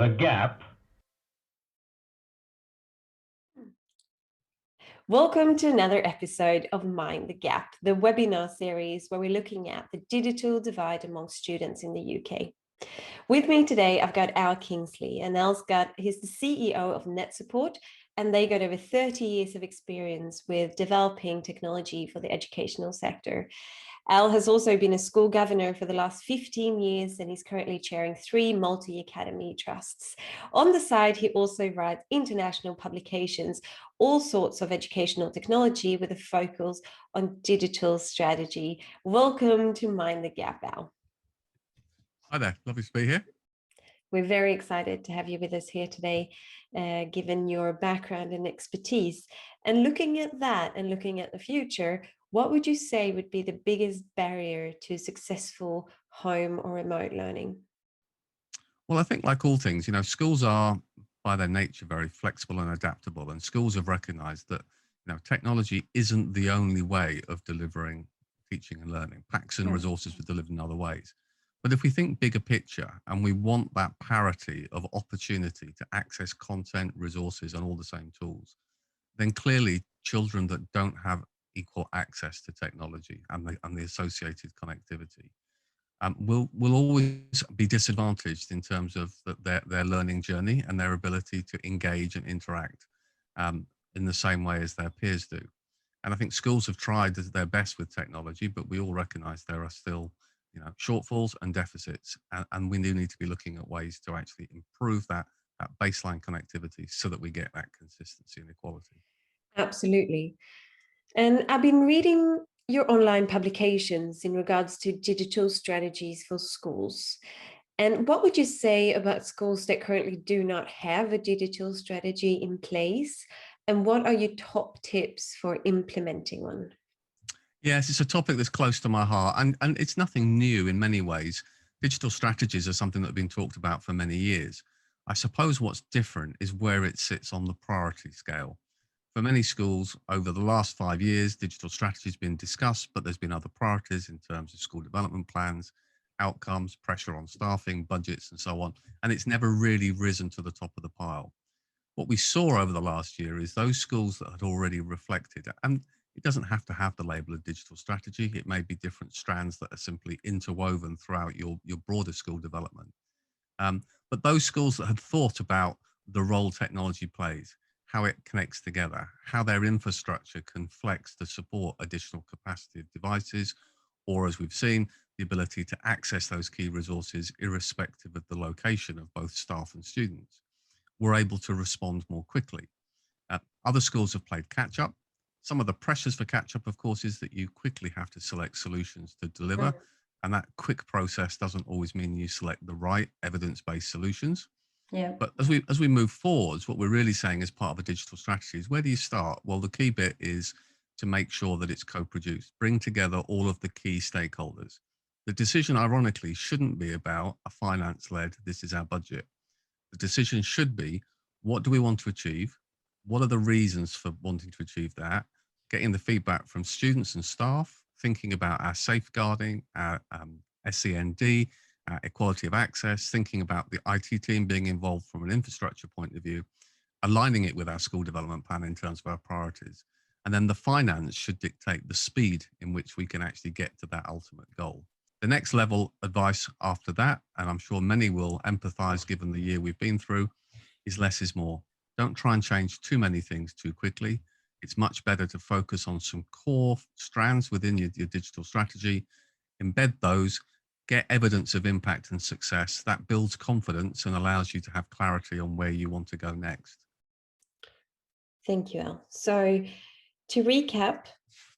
The Gap. Welcome to another episode of Mind the Gap, the webinar series where we're looking at the digital divide among students in the UK. With me today, I've got Al Kingsley, and he's the CEO of Net Support, and they got over 30 years of experience with developing technology for the educational sector. Al has also been a school governor for the last 15 years, and he's currently chairing 3 multi-academy trusts. On the side, he also writes international publications, all sorts of educational technology with a focus on digital strategy. Welcome to Mind the Gap, Al. Hi there, lovely to be here. We're very excited to have you with us here today, given your background and expertise. And looking at that and looking at the future, what would you say would be the biggest barrier to successful home or remote learning? Well, I think like all things, schools are by their nature very flexible and adaptable, and schools have recognized that, technology isn't the only way of delivering teaching and learning. Packs and resources were delivered in other ways. But if we think bigger picture and we want that parity of opportunity to access content, resources, and all the same tools, then clearly children that don't have equal access to technology and the associated connectivity will always be disadvantaged in terms of their learning journey and their ability to engage and interact in the same way as their peers do. And I think schools have tried their best with technology, but we all recognize there are still shortfalls and deficits, and we do need to be looking at ways to actually improve that baseline connectivity so that we get that consistency and equality. Absolutely. And I've been reading your online publications in regards to digital strategies for schools. And what would you say about schools that currently do not have a digital strategy in place? And what are your top tips for implementing one? Yes, it's a topic that's close to my heart, and it's nothing new in many ways. Digital strategies are something that have been talked about for many years. I suppose what's different is where it sits on the priority scale. For many schools over the last 5 years, digital strategy has been discussed, but there's been other priorities in terms of school development plans, outcomes, pressure on staffing, budgets, and so on. And it's never really risen to the top of the pile. What we saw over the last year is those schools that had already reflected, and it doesn't have to have the label of digital strategy. It may be different strands that are simply interwoven throughout your broader school development. But those schools that had thought about the role technology plays, how it connects together, how their infrastructure can flex to support additional capacity of devices, or as we've seen, the ability to access those key resources irrespective of the location of both staff and students, were able to respond more quickly. Other schools have played catch up. Some of the pressures for catch up, of course, is that you quickly have to select solutions to deliver. And that quick process doesn't always mean you select the right evidence-based solutions. Yeah. But as we move forwards, what we're really saying as part of a digital strategy is, where do you start? Well, the key bit is to make sure that it's co-produced, bring together all of the key stakeholders. The decision, ironically, shouldn't be about a finance-led, this is our budget. The decision should be, what do we want to achieve? What are the reasons for wanting to achieve that? Getting the feedback from students and staff, thinking about our safeguarding, our SEND, equality of access, thinking about the IT team being involved from an infrastructure point of view, aligning it with our school development plan in terms of our priorities. And then the finance should dictate the speed in which we can actually get to that ultimate goal. The next level advice after that, and I'm sure many will empathize given the year we've been through, is less is more. Don't try and change too many things too quickly. It's much better to focus on some core strands within your digital strategy, embed those, get evidence of impact and success. That builds confidence and allows you to have clarity on where you want to go next. Thank you, Al. So to recap,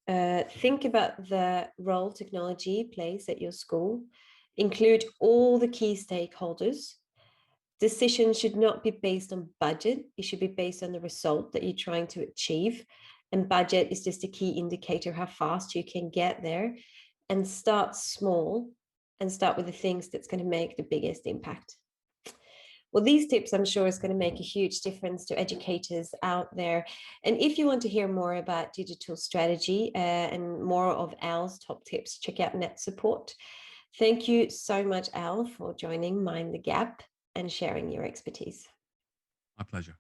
think about the role technology plays at your school, include all the key stakeholders. Decisions should not be based on budget. It should be based on the result that you're trying to achieve. And budget is just a key indicator how fast you can get there. And start small and start with the things that's going to make the biggest impact. Well, these tips, I'm sure, is going to make a huge difference to educators out there. And if you want to hear more about digital strategy and more of Al's top tips, check out Net Support. Thank you so much, Al, for joining Mind the Gap. and sharing your expertise. My pleasure.